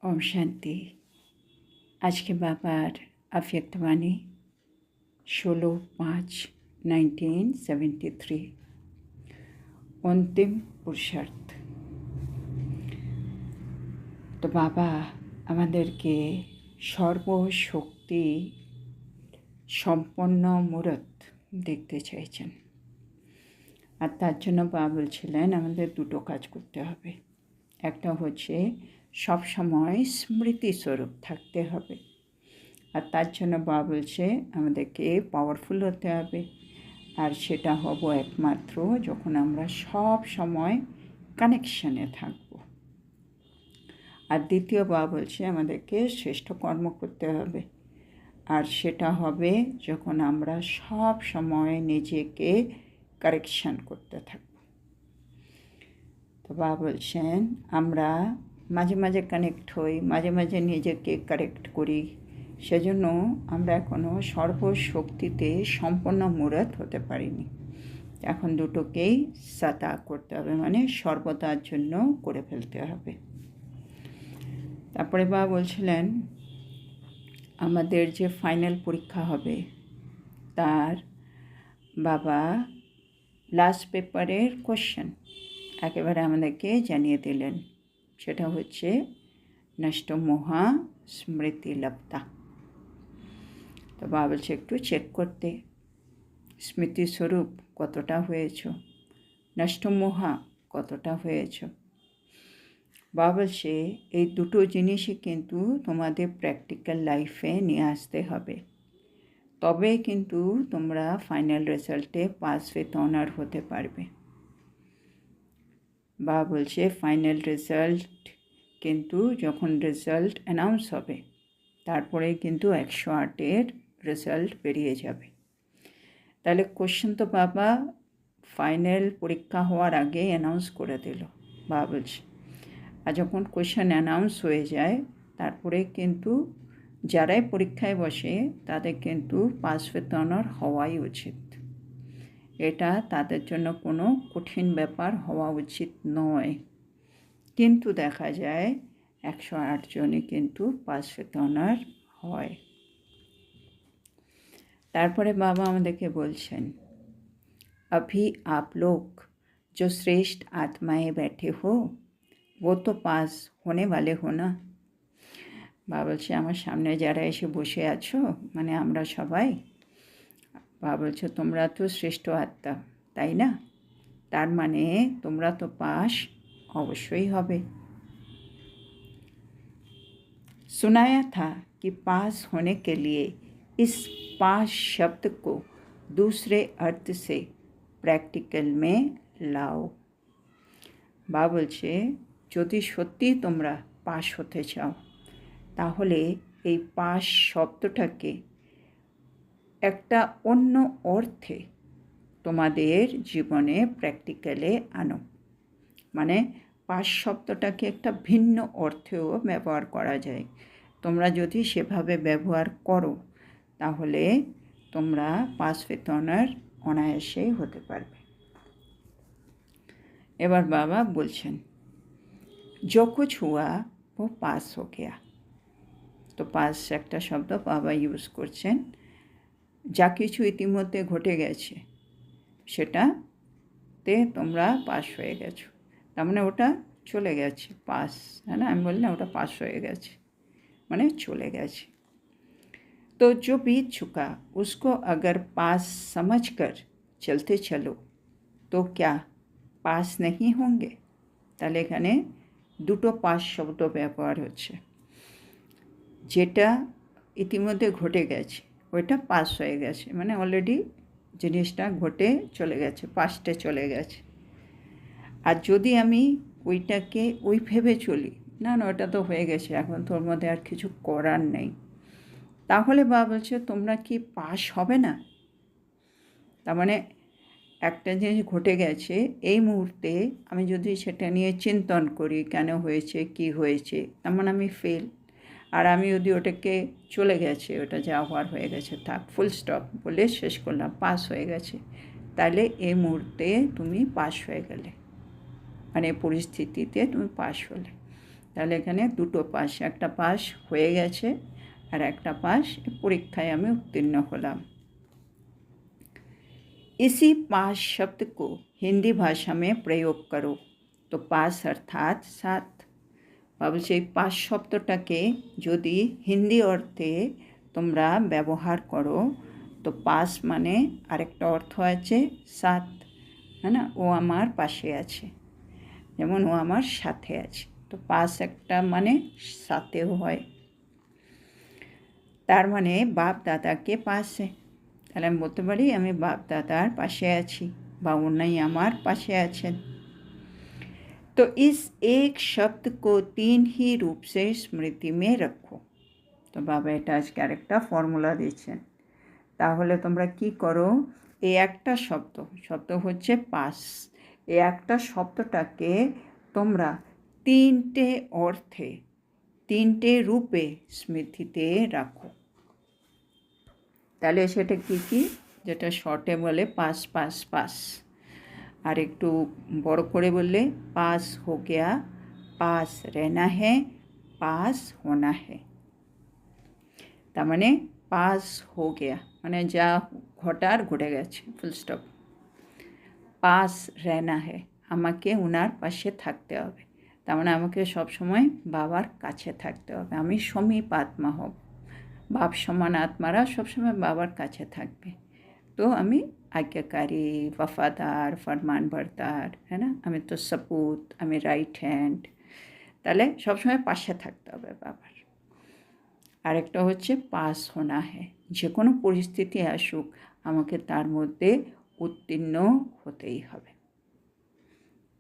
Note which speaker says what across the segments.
Speaker 1: ओम शांति। आज के बाबार अव्यक्तवाणी 16/5/1973 अंतिम पुरुषार्थ। तो बाबा আমাদেরকে সর্বশক্তি সম্পন্ন মূরত দেখতে চাইছেন। আর তার জন্য বাবা বলছিলেন আমাদের দুটো কাজ করতে হবে। একটা হচ্ছে সব সময় স্মৃতি স্বরূপ থাকতে হবে, আর তার জন্য বাবা বলছে আমাদেরকে পাওয়ারফুল হতে হবে। আর সেটা হব একমাত্র যখন আমরা সব সময় কানেকশানে থাকব। আর দ্বিতীয় বাবা বলছে আমাদেরকে শ্রেষ্ঠ কর্ম করতে হবে, আর সেটা হবে যখন আমরা সব সময় নিজেকে কারেকশান করতে থাকব। তো বাবা বলছেন আমরা মাঝে মাঝে কানেক্ট হই, মাঝে মাঝে নিজেকে কারেক্ট করি, সেজন্য আমরা এখনও সর্বশক্তিতে সম্পন্ন মূরত হতে পারিনি। এখন দুটোকেই সাতা করতে হবে, মানে সর্বদার জন্য করে ফেলতে হবে। তারপরে বাবা বলছিলেন আমাদের যে ফাইনাল পরীক্ষা হবে তার বাবা লাস্ট পেপারের কোশ্চেন একেবারে আমাদেরকে জানিয়ে দিলেন। সেটা হচ্ছে নষ্ট মোহা স্মৃতি লব্ধা। তো বাবা বলছে একটু চেক করতে স্মৃতিস্বরূপ কতটা হয়েছ, নষ্ট মোহা কতটা হয়েছ। বাবা বলছে এই দুটো জিনিসই কিন্তু তোমাদের প্র্যাকটিক্যাল লাইফে নিয়ে আসতে হবে, তবে কিন্তু তোমরা ফাইনাল রেজাল্টে পাস উইথ অনার হতে পারবে। বাবা বলছে ফাইনাল রেজাল্ট কিন্তু যখন রেজাল্ট অ্যানাউন্স হবে তারপরে কিন্তু 108-এর রেজাল্ট বেরিয়ে যাবে। তাহলে কোশ্চেন তো বাবা ফাইনাল পরীক্ষা হওয়ার আগে অ্যানাউন্স করে দিল। বাবা বলছে আর যখন কোশ্চেন অ্যানাউন্স হয়ে যায় তারপরে কিন্তু যারাই পরীক্ষায় বসে তাদের কিন্তু পাস উইথ অনার হওয়াই উচিত। এটা তাদের জন্য কোনো কঠিন ব্যাপার হওয়া উচিত নয়, কিন্তু দেখা যায় 108 জনই কিন্তু পাস উইথ অনার হয়। তারপরে বাবা আমাদেরকে বলছেন अभी आप लोग जो श्रेष्ठ आत्माएं बैठे हो वो तो पास होने वाले हो ना। বাবা বলছে আমার সামনে যারা এসে বসে আছো মানে আমরা সবাই, বাবা বলছে তোমরা তো শ্রেষ্ঠ আত্মা, তাই না? তার মানে তোমরা তো পাস অবশ্যই হবে। सुनाया था कि पास होने के लिए इस पास शब्द को दूसरे अर्थ से प्रैक्टिकल में लाओ। বাবা বলছে যদি সত্যি তোমরা পাস হতে চাও তাহলে এই পাস শব্দটাকে একটা অন্য অর্থে তোমাদের জীবনে প্র্যাকটিক্যালে আনো। মানে পাস শব্দটাকে একটা ভিন্ন অর্থেও ব্যবহার করা যায়। তোমরা যদি সেভাবে ব্যবহার করো তাহলে তোমরা পাস উইথ অনার অনায়াসেই হতে পারবে। এবার বাবা বলছেন जो कुछ हुआ वो पास हो गया। তো পাস একটা শব্দ বাবা ইউজ করছেন, যা কিছু ইতিমধ্যে ঘটে গেছে সেটাতে তোমরা পাস হয়ে গেছো, তার মানে ওটা চলে গেছে পাস, হ্যাঁ না? আমি বললাম ওটা পাস হয়ে গেছে মানে চলে গেছে। तो जो बीत चुका उसको अगर पास समझकर चलते चलो तो क्या पास नहीं होंगे। তাহলে এখানে দুটো পাস শব্দ ব্যবহার হচ্ছে। যেটা ইতিমধ্যে ঘটে গেছে ওইটা পাস হয়ে গেছে, মানে অলরেডি জিনিসটা ঘটে চলে গেছে, পাস্টে চলে গেছে। আর যদি আমি ওইটাকে ওই ভেবে চলি না না ওটা তো হয়ে গেছে, এখন তোর মধ্যে আর কিছু করার নেই, তাহলে বাবা বলছে তোমরা কি পাস হবে না? তার মানে একটা জিনিস ঘটে গেছে এই মুহূর্তে আমি যদি সেটা নিয়ে চিন্তন করি কেন হয়েছে কি হয়েছে, তার মানে আমি ফেল। আর আমি যদি ওটাকে চলে গেছে ওটা যা হওয়ার হয়ে গেছে থাক ফুল স্টপ বলে শেষ করলাম, পাস হয়ে গেছে, তাহলে এই মুহূর্তে তুমি পাস হয়ে গেলে, মানে পরিস্থিতিতে তুমি পাস হলে। তাহলে এখানে দুটো পাস, একটা পাস হয়ে গেছে আর একটা পাস পরীক্ষায় আমি উত্তীর্ণ হলাম। इसी पास शब्द को हिंदी भाषा में प्रयोग करो। तो पास अर्थात साथ। ভাবছি এই পাস শব্দটাকে যদি হিন্দি অর্থে তোমরা ব্যবহার করো, তো পাস মানে আরেকটা অর্থ আছে সাথ, হ্যাঁ না, ও আমার পাশে আছে, যেমন ও আমার সাথে আছে। তো পাস একটা মানে সাথেও হয়। তার মানে বাপ দাদাকে পাশে, তাহলে আমি বলতে পারি আমি বাপ দাদার পাশে আছি বা উনি আমার পাশে আছেন। तो इस एक शब्द को 3 ही रूप से स्मृति में रखो। তো বাবা এটা আজকে আরেকটা ফর্মুলা দিচ্ছেন। তাহলে তোমরা কি করো, এই একটা শব্দ হচ্ছে পাস, এই একটা শব্দটাকে তোমরা 3টে অর্থে 3টে রূপে স্মৃতিতে রাখো। তাহলে সেটা কি কি, যেটা শর্টে বলে পাস পাস পাস, আর একটু বড় করে বললে পাস হো গয়া, পাস রেনা হ্যাঁ, পাস হোনা হ্যাঁ। তার মানে পাস হো গয়া মানে যা ঘটার ঘটে গেছে, ফুল স্টপ। পাস রেনা হ্যাঁ, আমাকে ওনার পাশে থাকতে হবে, তার মানে আমাকে সবসময় বাবার কাছে থাকতে হবে। আমি সমীপ আত্মা হব, বাপ সমান আত্মারা সবসময় বাবার কাছে থাকবে। তো আমি आज्ञाकारी, वफादार, फरमान बरदार, है ना, আমি তো সপুত, আমি রাইট হ্যান্ড, তাহলে সবসময় পাশে থাকতে হবে বাবার। আরেকটা হচ্ছে পাস হোনা হ্যাঁ, যে কোনো পরিস্থিতি আসুক আমাকে তার মধ্যে উত্তীর্ণ হতেই হবে।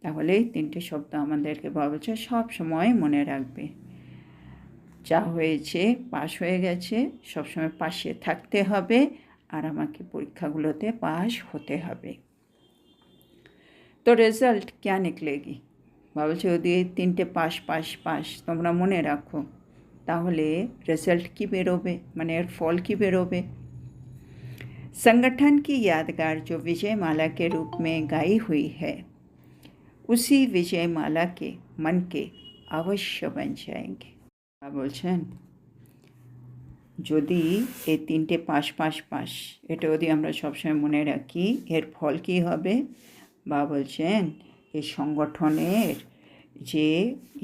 Speaker 1: তাহলে এই 3টে শব্দ আমাদেরকে বলছে সব সময় মনে রাখবে। যা হয়েছে পাস হয়ে গেছে, সবসময় পাশে থাকতে হবে আর আমাকে পরীক্ষাগুলোতে পাস হতে হবে। তো রেজাল্ট क्या निकलेगी, ভাবছে যদি এই 3টে পাস পাস পাস তোমরা মনে রাখো, তাহলে রেজাল্ট কি বেরোবে, মানে এর ফল কি বেরোবে। संगठन की यादगार जो विजय माला के रूप में गाई हुई है, उसी विजय माला के मन के अवश्य बन जाएंगे। বলছেন যদি এই 3টে পাস পাস পাস এটা যদি আমরা সবসময় মনে রাখি, এর ফল কী হবে, বা বলছেন এই সংগঠনের যে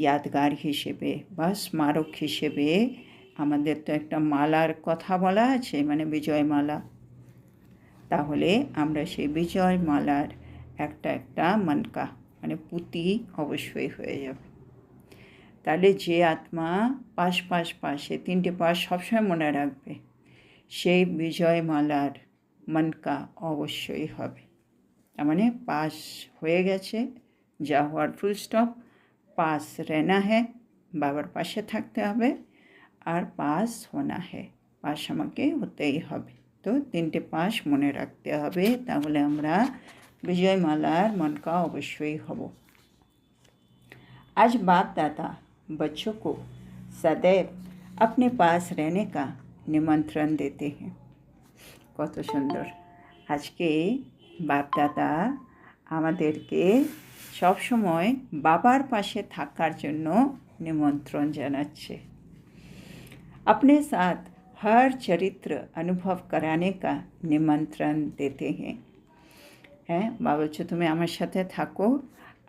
Speaker 1: ইয়াদগার হিসেবে বা স্মারক হিসেবে আমাদের তো একটা মালার কথা বলা আছে, মানে বিজয়মালা, তাহলে আমরা সেই বিজয়মালার একটা মনকা মানে পুঁতি অবশ্যই হয়ে যাবে। তাহলে যে আত্মা পাস পাস পাস এই 3টে পাস সবসময় মনে রাখবে, সেই বিজয়মালার মনকা অবশ্যই হবে। তার মানে পাস হয়ে গেছে, যা হওয়ার ফুল স্টপ। পাস রেনা হ্যাঁ, বাবার পাশে থাকতে হবে, আর পাস হোনা হ্যাঁ, পাস আমাকে হতেই হবে। তো 3টে পাস মনে রাখতে হবে, তাহলে আমরা বিজয়মালার মনকা অবশ্যই হব। आज बाप दादा बच्चों को सदैव अपने पास रहने का निमंत्रण देते हैं। কত সুন্দর, আজকে বাপ দাদা আমাদেরকে সবসময় বাবার পাশে থাকার জন্য নিমন্ত্রণ জানাচ্ছে। अपने साथ हर चरित्र अनुभव कराने का निमंत्रण देते हैं। হ্যাঁ, বাবা বলছে তুমি আমার সাথে থাকো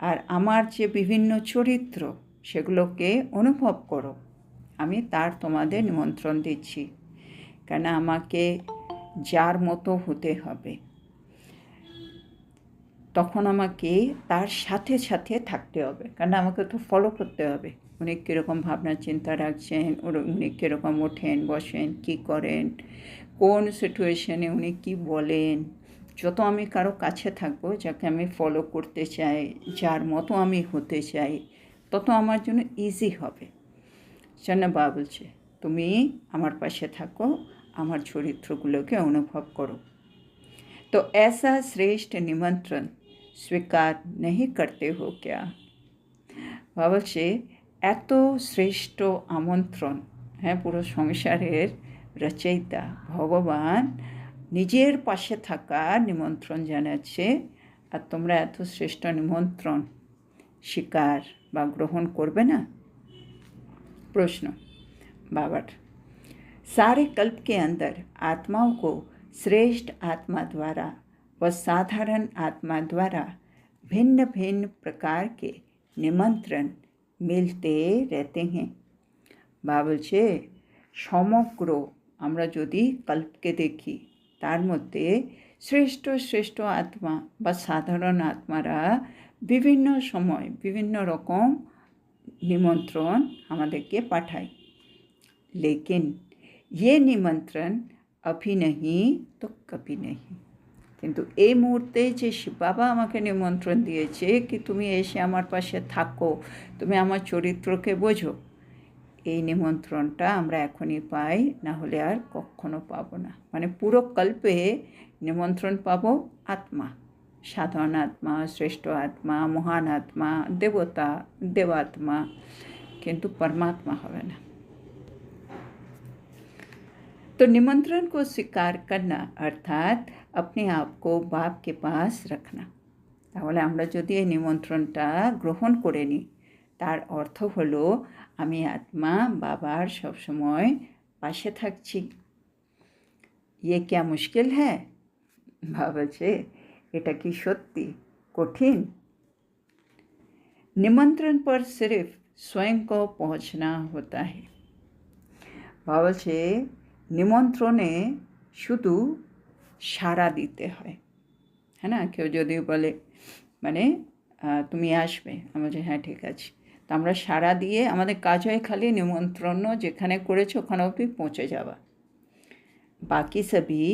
Speaker 1: আর আমার যে বিভিন্ন চরিত্র সেগুলোকে অনুভব করো, আমি তার তোমাদের নিমন্ত্রণ দিচ্ছি। কেন আমাকে যার মতো হতে হবে, তখন আমাকে তার সাথে সাথে থাকতে হবে, কারণ আমাকে তো ফলো করতে হবে। উনি কীরকম ভাবনা চিন্তা রাখছেন, উনি কীরকম ওঠেন বসেন, কী করেন, কোন সিচুয়েশনে উনি কী বলেন। যত আমি কারো কাছে থাকবো, যাকে আমি ফলো করতে চাই, যার মতো আমি হতে চাই, তত আমার জন্য ইজি হবে। জন্য বাবা বলছে তুমি আমার পাশে থাকো, আমার চরিত্রগুলোকে অনুভব করো। তো ऐसा श्रेष्ठ निमंत्रण स्वीकार नहीं करते हो क्या। বাবা বলছে এত শ্রেষ্ঠ আমন্ত্রণ, হ্যাঁ, পুরো সংসারের রচয়িতা ভগবান নিজের পাশে থাকার নিমন্ত্রণ জানাচ্ছে, আর তোমরা এত শ্রেষ্ঠ নিমন্ত্রণ স্বীকার বা গ্রহণ করবে না। प्रश्न बाबर, सारे कल्प के अंदर आत्माओं को श्रेष्ठ आत्मा द्वारा व साधारण आत्मा द्वारा भिन्न भिन्न प्रकार के निमंत्रण मिलते रहते हैं। बाबल छे समग्र আমরা যদি কল্পকে দেখি তার মধ্যে শ্রেষ্ঠ শ্রেষ্ঠ আত্মা বা সাধারণ আত্মারা বিভিন্ন সময় বিভিন্ন রকম নিমন্ত্রণ আমাদেরকে পাঠায়। लेकिन ये निमंत्रण अभी नहीं तो कभी नहीं। কিন্তু এই মুহূর্তে যে শিব বাবা আমাকে নিমন্ত্রণ দিয়েছে কি তুমি এসে আমার পাশে থাকো, তুমি আমার চরিত্রকে বোঝো, এই নিমন্ত্রণটা আমরা এখনই পাই, না হলে আর কখনো পাবো না। মানে পুরো কল্পে নিমন্ত্রণ পাবো আত্মা, সাধারণ আত্মা, শ্রেষ্ঠ আত্মা, মহান আত্মা, দেবতা, देवात्मा, किंतु परमात्मा হবে না। तो निमंत्रण को स्वीकार करना अर्थात अपने आप को बाप के पास रखना। তাহলে আমরা যদি এই নিমন্ত্রণটা গ্রহণ করে নিই তার অর্থ হলো আমি আত্মা বাবার সবসময় পাশে থাকছি। ये क्या मुश्किल है? ভাবছে এটা কি সত্যি কঠিন? निमंत्रण पर सिर्फ स्वयं को पहुंचना होता है। ভাবছে নিমন্ত্রণে শুধু সাড়া দিতে হয়, হ্যাঁ না? কেউ যদি বলে মানে তুমি আসবে, আমরা যে হ্যাঁ ঠিক আছে, তো আমরা সাড়া দিয়ে আমাদের কাজ হয় খালি নিমন্ত্রণ যেখানে করেছে ওখানে অবধি পৌঁছে যাওয়া। বাকি সবই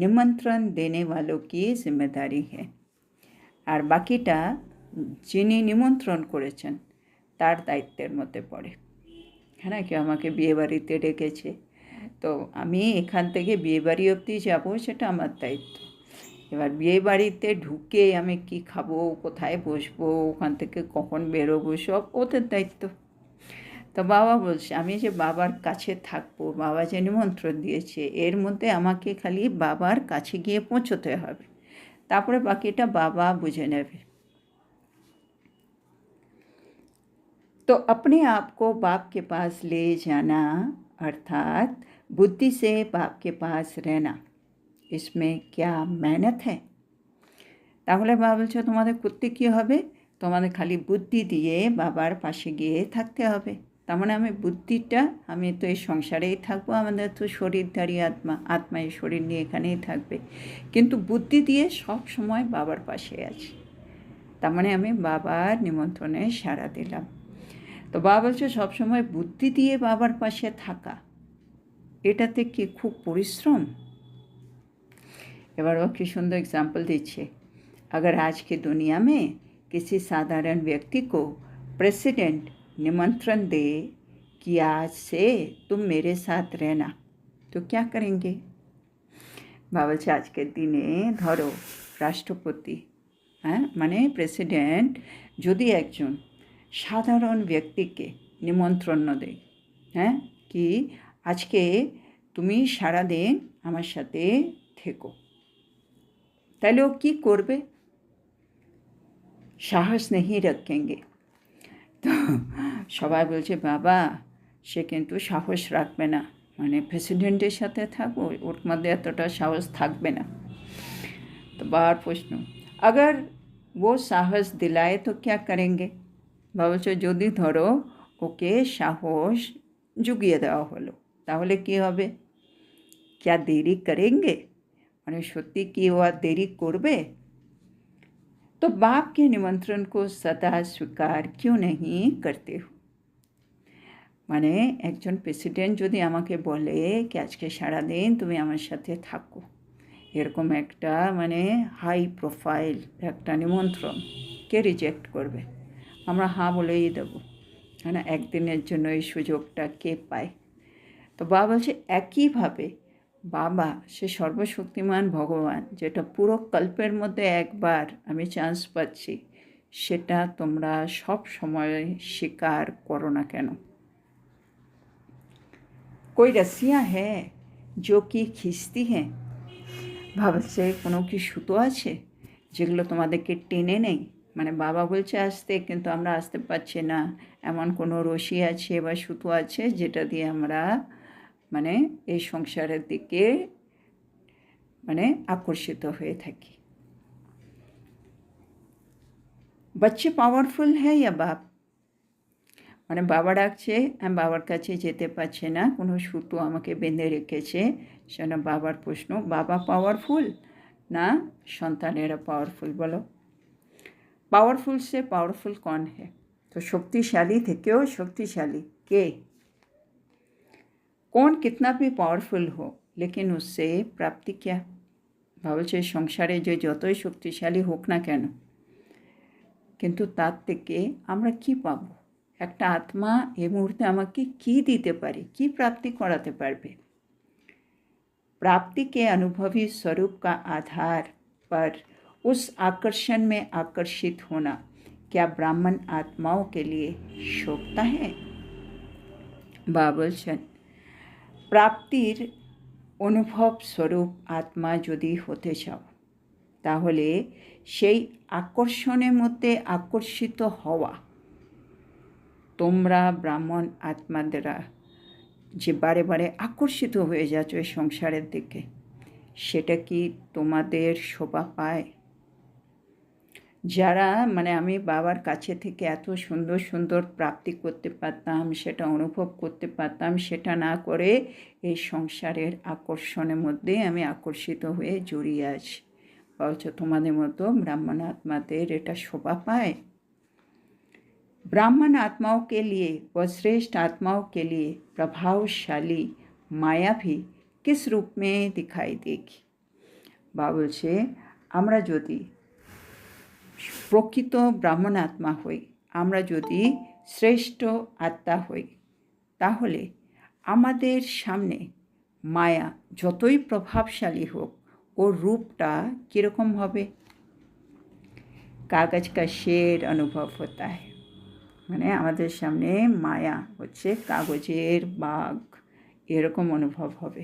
Speaker 1: নিমন্ত্রণ দেনে वालों की जिम्मेदारी है। আর বাকিটা যিনি নিমন্ত্রণ করেছেন তার দায়িত্বের মধ্যে পড়ে, হ্যাঁ না? কেউ আমাকে বিয়েবাড়িতে ডেকেছে, তো আমি এখান থেকে বিয়েবাড়ি অবধি যাবো, সেটা আমার দায়িত্ব। এবার বিয়েবাড়িতে ঢুকে আমি কি খাবো, কোথায় বসবো, ওখান থেকে কখন বেরোবো, সব ওদের দায়িত্ব। তো বাবা বলছে আমি যে বাবার কাছে থাকবো, বাবা যে নিমন্ত্রণ দিয়েছে এর মধ্যে আমাকে খালি বাবার কাছে গিয়ে পৌঁছতে হবে, তারপরে বাকিটা বাবা বুঝে নেবে। तो अपने आप को बाप के पास ले जाना अर्थात बुद्धि से बाप के पास रहना, इसमें क्या मेहनत है? তাহলে বাবা বলছে তোমাদের করতে কী হবে, তোমাদের খালি বুদ্ধি দিয়ে বাবার পাশে গিয়ে থাকতে হবে। তার মানে আমি বুদ্ধিটা, আমি তো এই সংসারেই থাকবো, আমাদের তো শরীরধারী আত্মা, আত্মা এই শরীর নিয়ে এখানেই থাকবে, কিন্তু বুদ্ধি দিয়ে সব সময় বাবার পাশে আছি। তার মানে আমি বাবার নিমন্ত্রণে সাড়া দিলাম। তো বাবা বলছে সবসময় বুদ্ধি দিয়ে বাবার পাশে থাকা, এটাতে কি খুব পরিশ্রম? এবার ও কি সুন্দর एग्जाम्पल দিচ্ছে। अगर आज की दुनिया में किसी साधारण व्यक्ति को प्रेसिडेंट निमंत्रण दे कि आज से तुम मेरे साथ रहना, तो क्या करेंगे? বাবা বলছে আজকের দিনে ধরো রাষ্ট্রপতি, হ্যাঁ মানে প্রেসিডেন্ট যদি একজন সাধারণ ব্যক্তিকে নিমন্ত্রণ দেয়, হ্যাঁ কি আজকে তুমি সারাদিন আমার সাথে থেকো, তাহলে ও কী করবে? সাহস नहीं रखेंगे। তো সবাই বলছে বাবা সে কিন্তু সাহস রাখবে না, মানে প্রেসিডেন্টের সাথে থাকবো, ওর মধ্যে এতটা সাহস থাকবে না। তো বাবার প্রশ্ন, अगर वो साहस दिलाए तो क्या करेंगे? বাবা বলছে যদি ধরো ওকে সাহস জুগিয়ে দেওয়া হলো তাহলে কী হবে? क्या देरी करेंगे? মানে সত্যি কি ও আর দেরি করবে? तो बाप के निमंत्रण को सदा स्वीकार क्यों नहीं करते हो? মানে একজন প্রেসিডেন্ট যদি আমাকে বলে কি আজকে সারাদিন তুমি আমার সাথে থাকো, এরকম একটা মানে হাই প্রোফাইল একটা নিমন্ত্রণ, কে রিজেক্ট করবে? আমরা হ্যাঁ বলেই দেবো, হ্যাঁ না? একদিনের জন্য এই সুযোগটা কে পায়? তো বাবা বলছে একইভাবে বাবা সে সর্বশক্তিমান ভগবান, যেটা পুরো কল্পের মধ্যে একবার আমি চান্স পাচ্ছি, সেটা তোমরা সব সময় স্বীকার করো না কেন? कोई रस्सियाँ है जो कि खींचती हैं? ভাবছে কোনো কি সুতো আছে যেগুলো তোমাদেরকে টেনে নেই? মানে বাবা বলছে আসতে কিন্তু আমরা আসতে পারছি না, এমন কোনো রশি আছে বা সুতো আছে যেটা দিয়ে আমরা মানে এই সংসারের দিকে মানে আকর্ষিত হয়ে থাকি। বাচ্চা পাওয়ারফুল হ্যাঁ ইয়া বাপ, মানে বাবা ডাকছে, আমি বাবার কাছে যেতে পারছি না, কোনো সুতো আমাকে বেঁধে রেখেছে। সেটা বাবার প্রশ্ন, বাবা পাওয়ারফুল না সন্তানেরা পাওয়ারফুল? বলো, पावरफुल से पावरफुल कौन है? तो शक्तिशाली থেকেও शक्तिशाली के? कौन कितना भी पावरफुल हो लेकिन उससे प्राप्ति क्या? ভাবছে সংসারে যে যতই শক্তিশালী হোক না কেন, কিন্তু তার থেকে আমরা কি পাব? একটা আত্মা এই মুহূর্তে আমাকে কি দিতে পারে, কি প্রাপ্তি করাতে পারবে? प्राप्ति के अनुभवी स्वरूप का आधार पर उस आकर्षण में आकर्षित होना क्या ब्राह्मण आत्माओं के लिए शोभता है? बाबलचंद, प्राप्तिर অনুভব স্বরূপ আত্মা যদি হতে চাও, তাহলে সেই আকর্ষণের মধ্যে আকর্ষিত হওয়া, তোমরা ব্রাহ্মণ আত্মাদেরা যে বারে বারে আকর্ষিত হয়ে যাচ্ছ এই সংসারের দিকে, সেটা কি তোমাদের শোভা পায়? যারা মানে আমি বাবার কাছে থেকে এত সুন্দর সুন্দর প্রাপ্তি করতে পারতাম, সেটা অনুভব করতে পারতাম, সেটা না করে এই সংসারের আকর্ষণের মধ্যে আমি আকর্ষিত হয়ে জড়িয়ে আছি, বলছো তোমাদের মতো ব্রাহ্মণ আত্মাদের এটা শোভা পায়? ब्राह्मण आत्माओं के लिए व श्रेष्ठ आत्माओं के लिए प्रभावशाली माया भी किस रूप में दिखाई देगी? বলছে আমরা যদি প্রকৃত ব্রাহ্মণ আত্মা হই, আমরা যদি শ্রেষ্ঠ আত্মা হই, তাহলে আমাদের সামনে মায়া যতই প্রভাবশালী হোক ওর রূপটা কীরকম হবে? কাগজ কা শের অনুভব হতা है, মানে আমাদের সামনে মায়া হচ্ছে কাগজের বাঘ, এরকম অনুভব হবে।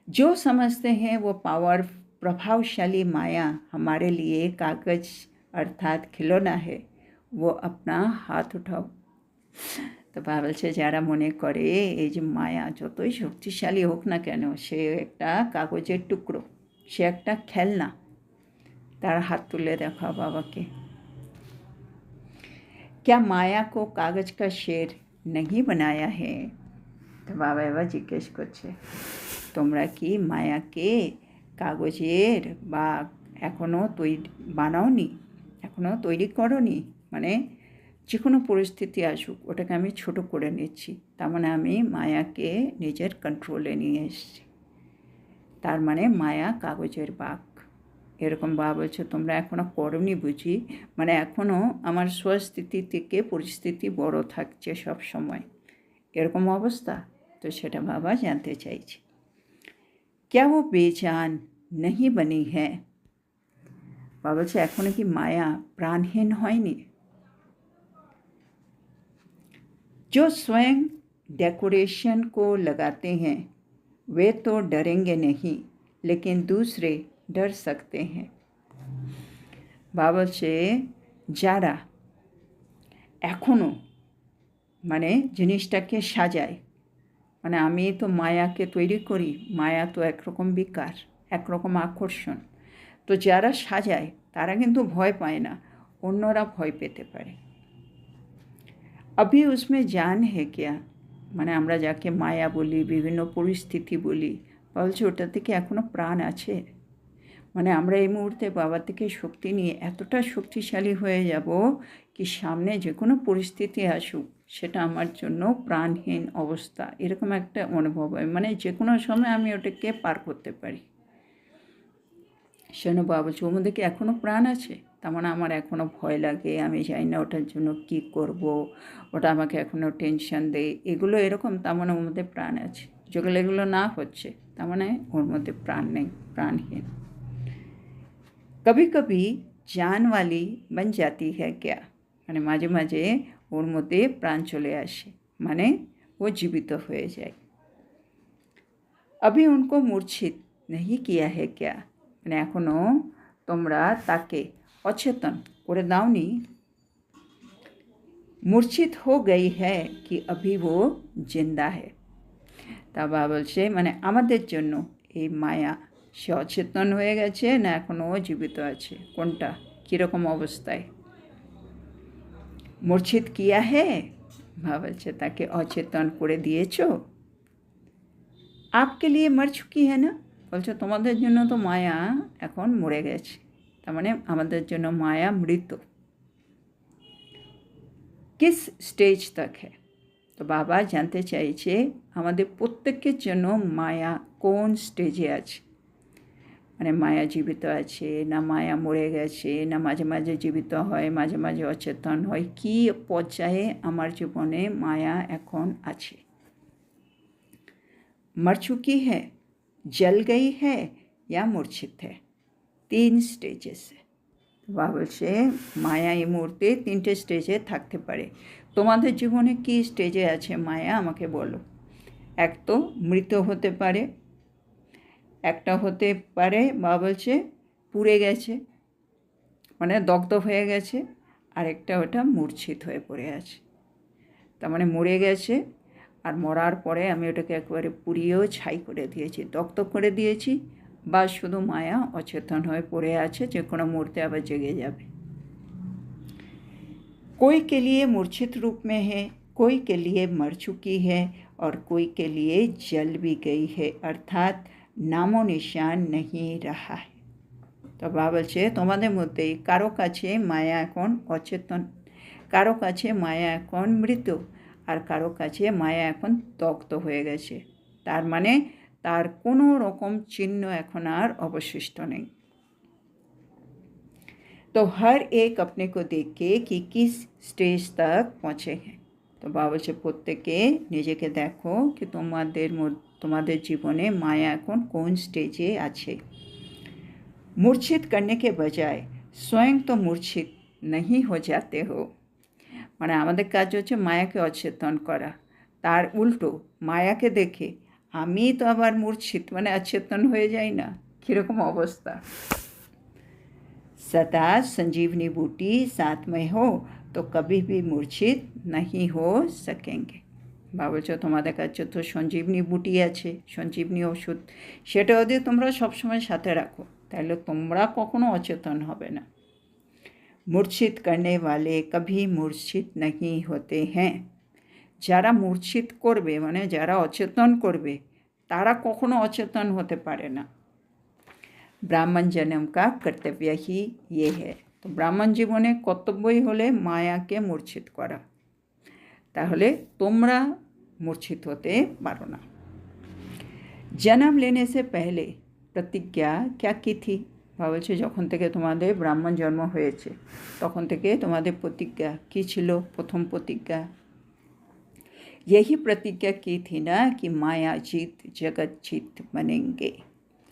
Speaker 1: जो समझते हैं वो पावर प्रभावशाली माया हमारे लिए कागज अर्थात खिलौना है, वो अपना हाथ उठाओ। তো বলছে যারা মনে করে এই যে মায়া যতই শক্তিশালী হোক না কেন, সে একটা কাগজের টুকরো, সে একটা খেলনা, তার হাত তুলে দেখাও বাবাকে। क्या माया को कागज का शेर नहीं बनाया है? তো বাবা এবার জিজ্ঞেস করছে, তোমরা কি মায়াকে কাগজের বাঘ এখনও বানাওনি, এখনও তৈরি করোনি? মানে যে কোনো পরিস্থিতি আসুক ওটাকে আমি ছোট করে নিচ্ছি, তার মানে আমি মায়াকে নিজের কন্ট্রোলে নিয়ে এসেছি, তার মানে মায়া কাগজের বাঘ। এরকম বাবা বলছে তোমরা এখনও করোনি বুঝি, মানে এখনও আমার স্বস্থিতি থেকে পরিস্থিতি বড় থাকছে সব সময়, এরকম অবস্থা। তো সেটা বাবা জানতে চাইছে। क्या वो बेजान नहीं बनी है? বাবা বলছে এখনো কি মায়া প্রাণহীন হয়নি? जो स्वयं डेकोरेशन को लगाते हैं वे तो डरेंगे नहीं, लेकिन दूसरे डर सकते हैं। বাবা বলছে যারা এখনও মানে জিনিসটাকে সাজায়, মানে আমি তো মায়াকে তৈরি করি, মায়া তো একরকম বিকার, একরকম আকর্ষণ, তো যারা সাজায় তারা কিন্তু ভয় পায় না, অন্যরা ভয় পেতে পারে। अभी उसमें जान है क्या? মানে আমরা যাকে মায়া বলি, বিভিন্ন পরিস্থিতি বলি, বলছে ওটা থেকে এখনও প্রাণ আছে। মানে আমরা এই মুহূর্তে বাবা থেকে শক্তি নিয়ে এতটা শক্তিশালী হয়ে যাব কি সামনে যে কোনো পরিস্থিতি আসুক সেটা আমার জন্য প্রাণহীন অবস্থা, এরকম একটা অনুভব হয়, মানে যে কোনো সময় আমি ওটাকে পার করতে পারি। সেজন্য বাবা বলছে ওর মধ্যে কি এখনও প্রাণ আছে, তার মানে আমার এখনও ভয় লাগে, আমি জানি না ওটার জন্য কি করব, ওটা আমাকে এখনও টেনশন দেয়, এগুলো এরকম, তার মানে ওর মধ্যে প্রাণ আছে। যেগুলো এগুলো না হচ্ছে তার মানে ওর মধ্যে প্রাণ নেই, প্রাণহীন। कभी कभी जान वाली बन जाती है क्या? মানে মাঝে মাঝে ওর মধ্যে প্রাণ চলে আসে, মানে ও জীবিত হয়ে যায়। अभी उनको मूर्छित नहीं किया है क्या? মানে এখনও তোমরা তাকে অচেতন করে দাওনি? मूर्छित हो गई है कि अभी वो जिंदा है। তা বাবা বলছে মানে আমাদের জন্য এই মায়া সে অচেতন হয়ে গেছে না এখনও জীবিত আছে, কোনটা কীরকম অবস্থায়? মূর্ছিত কিয়া হে, বাবা বলছে তাকে অচেতন করে দিয়েছো। আপকে লিয়ে মর চুকি হ্যাঁ না, বলছে তোমাদের জন্য তো মায়া এখন মরে গেছে, তার মানে আমাদের জন্য মায়া মৃত। কিস স্টেজ তক হ্যাঁ, তো বাবা জানতে চাইছে আমাদের প্রত্যেকের জন্য মায়া কোন স্টেজে আছে, মানে মায়া জীবিত আছে না মায়া মরে গেছে, না মাঝে মাঝে জীবিত হয় মাঝে মাঝে অচেতন হয়, কী পর্যায়ে আমার জীবনে মায়া এখন আছে। मर चुकी है, जल गई है या मूर्छित है, 3 স্টেজেস। বাবা বলছে মায়া এই মুহূর্তে 3টে স্টেজে থাকতে পারে। তোমাদের জীবনে কী স্টেজে আছে মায়া আমাকে বলো। এক তো মৃত হতে পারে, একটা হতে পারে বাবা বলছে পুড়ে গেছে মানে দগ্ধ হয়ে গেছে, আরেকটা ওটা মূর্ছিত হয়ে পড়ে আছে, তার মানে মরে গেছে আর মরার পরে আমি ওটাকে একেবারে পুড়িয়েও ছাই করে দিয়েছি, দগ্ধ করে দিয়েছি, বা শুধু মায়া অচেতন হয়ে পড়ে আছে, যে কোনো মুহূর্তে আবার জেগে যাবে। कोई के लिए मूर्छित रूप में है, कोई के लिए मर चुकी है और कोई के लिए जल भी गई है, अर्थात नामो निशान नहीं रहा है। তো বাবা বলছে তোমাদের মধ্যেই কারো কাছে মায়া এখন অচেতন, কারো কাছে মায়া এখন মৃত, আর কারো কাছে মায়া এখন দগ্ধ হয়ে গেছে, তার মানে তার কোনো রকম চিহ্ন এখন আর অবশিষ্ট নেই। तो हर एक अपने को देख के कि किस स्टेज तक पहुँचे हैं। तो বাবা বলছে প্রত্যেকে নিজেকে দেখো কি তোমাদের জীবনে মায়া এখন কোন স্টেজে আছে। मूर्छित करने के बजाय स्वयं तो मूर्छित नहीं हो जाते हो, মানে আমাদের কাজ হচ্ছে মায়াকে অচেতন করা, তার উল্টো মায়াকে দেখে আমি তো আবার মূর্ছিত মানে অচেতন হয়ে যাই না, কীরকম অবস্থা। सदा संजीवनी बूटी साथ में हो तो कभी भी मूर्छित नहीं हो सकेंगे। বাবা বলছে তোমাদের কাছে তো সঞ্জীবনী বুটি আছে, সঞ্জীবনী ওষুধ, সেটা যদি তোমরা সবসময় সাথে রাখো তাহলে তোমরা কখনো অচেতন হবে না। मूर्छित करने वाले कभी मूर्छित नहीं होते हैं, যারা মূর্ছিত করবে মানে যারা অচেতন করবে তারা কখনো অচেতন হতে পারে না। ব্রাহ্মণ জন্ম কা কর্তব্য হি ये है, তো ব্রাহ্মণ জীবনে কর্তব্যই হলে মায়াকে মূর্ছিত করা, তাহলে তোমরা মূর্ছিত হতে পারো না। জন্ম लेने से पहले प्रतिज्ञा क्या की थी, বাবা বলছে যখন থেকে তোমাদের ব্রাহ্মণ জন্ম হয়েছে তখন থেকে তোমাদের প্রতিজ্ঞা কী ছিল, প্রথম প্রতিজ্ঞা यही प्रतिज्ञा की थी ना कि माया जीत जगत जीत बनेंगे।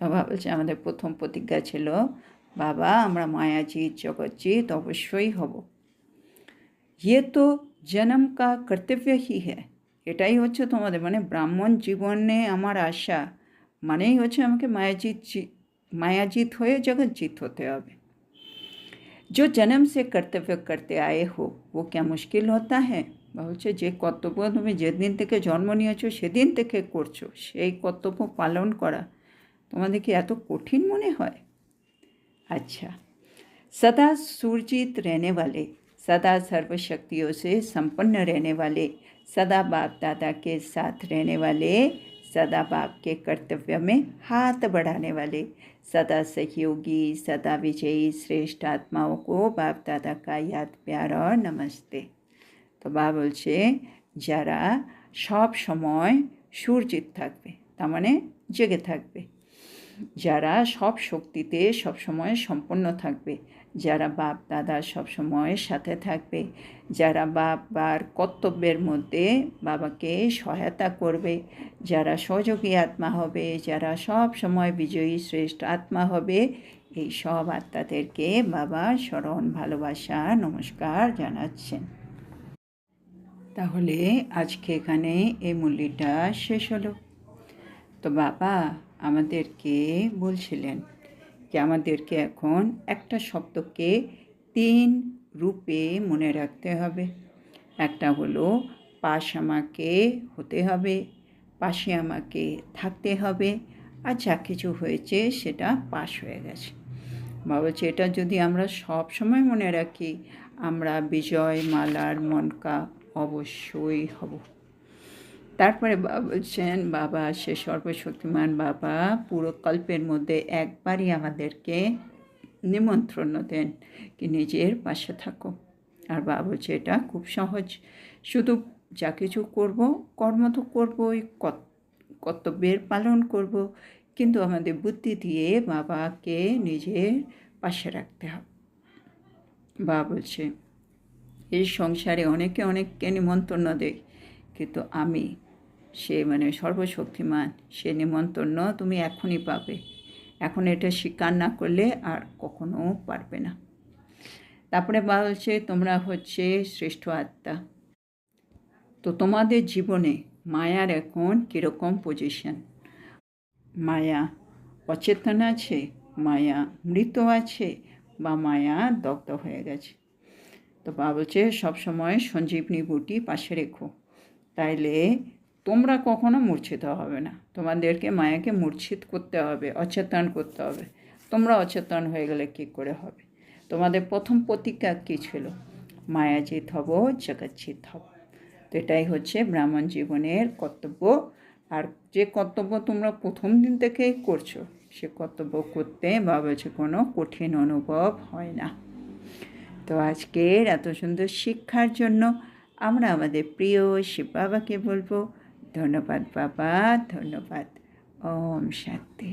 Speaker 1: বাবা বলছে আমাদের প্রথম প্রতিজ্ঞা ছিল বাবা আমরা মায়া জিত জগৎ জিত অবশ্যই হব। ये तो जन्म का कर्तव्य ही है, এটাই হচ্ছে তোমাদের মানে ব্রাহ্মণ জীবনে আমার আশা মানেই হচ্ছে আমাকে मायाजीत হয়ে जगत होते হবে। जो जन्म से कर्तव्य करते आए हो वो क्या मुश्किल होता है, বলছে যে কর্তব্য তুমি যেদিন থেকে জন্ম নিয়েছো সেদিন থেকে করছো সেই কর্তব্য পালন করা তোমাদের কি এত কঠিন মনে হয়? अच्छा, सदा सुरजीत रहने वाले, सदा सर्वशक्तियों से संपन्न रहने वाले, सदा बाप दादा के साथ रहने वाले, सदा बाप के कर्तव्य में हाथ बढ़ाने वाले, सदा सहयोगी सदा विजयी श्रेष्ठ आत्माओं को बाप दादा का याद प्यार और नमस्ते। तो बाबा বলছে যারা সব সময় সুরজিৎ থাকবে তার মানে জেগে থাকবে, যারা সব শক্তিতে সব সময় সম্পন্ন থাকবে, যারা বাপ দাদা সব সময় সাথে থাকবে, যারা বাবার কর্তব্যের মধ্যে বাবাকে সহায়তা করবে, যারা সহযোগী আত্মা হবে, যারা সব সময় বিজয়ী শ্রেষ্ঠ আত্মা হবে, এই সব আত্মাদেরকে বাবা স্মরণ ভালোবাসা নমস্কার জানাচ্ছেন। তাহলে আজকে এখানে এই মুরলিটা শেষ হলো। তো বাবা আমাদেরকে বলছিলেন যে আমাদেরকে এখন একটা শব্দকে 3 রূপে মনে রাখতে হবে। একটা হলো পাশ আমাকে হতে হবে, পাশে আমাকে থাকতে হবে, আর যা কিছু হয়েছে সেটা পাশ হয়ে গেছে। বাবা বলছে এটা যদি আমরা সব সময় মনে রাখি, আমরা বিজয় মালার মনকা অবশ্যই হব। তারপরে বাবা বলছেন, বাবা সে সর্বশক্তিমান বাবা পুরো কল্পের মধ্যে একবারই আমাদেরকে নিমন্ত্রণ দেন কি নিজের পাশে থাকো। আর বাবা বলছে এটা খুব সহজ, শুধু যা কিছু করব, কর্ম তো করবই, কর্তব্যের পালন করব, কিন্তু আমাদের বুদ্ধি দিয়ে বাবাকে নিজের পাশে রাখতে হবে। বাবা বলছে এই সংসারে অনেকে অনেককে নিমন্ত্রণ দেয়, কিন্তু আমি সে সর্বশক্তিমান, সে নিমন্ত্রণ তুমি এখনই পাবে, এখন এটা স্বীকার না করলে আর কখনো পারবে না। তারপরে বলছে তোমরা হচ্ছে শ্রেষ্ঠ আত্মা। তো তোমাদের জীবনে মায়ার এখন কীরকম পজিশন? মায়া অচেতন আছে, মায়া মৃত আছে, বা মায়া দগ্ধ হয়ে গেছে। তো বাবা বলছে সবসময় সঞ্জীবনী বুটি পাশে রেখো, তাইলে তোমরা কখনো মূর্ছিত হবে না। তোমাদেরকে মায়াকে মূর্ছিত করতে হবে, অচেতন করতে হবে। তোমরা অচেতন হয়ে গেলে কী করে হবে? তোমাদের প্রথম প্রতিজ্ঞা কী ছিল? মায়াজিৎ হব, জগৎজিৎ হব। তো এটাই হচ্ছে ব্রাহ্মণ জীবনের কর্তব্য। আর যে কর্তব্য তোমরা প্রথম দিন থেকেই করছো, সে কর্তব্য করতে বাবা বলছে কোনো কঠিন অনুভব হয় না। তো আজকের এত সুন্দর শিক্ষার জন্য আমরা আমাদের প্রিয় শিব বাবাকে বলবো ধন্যবাদ বাবা, ধন্যবাদ। ওম শান্তি।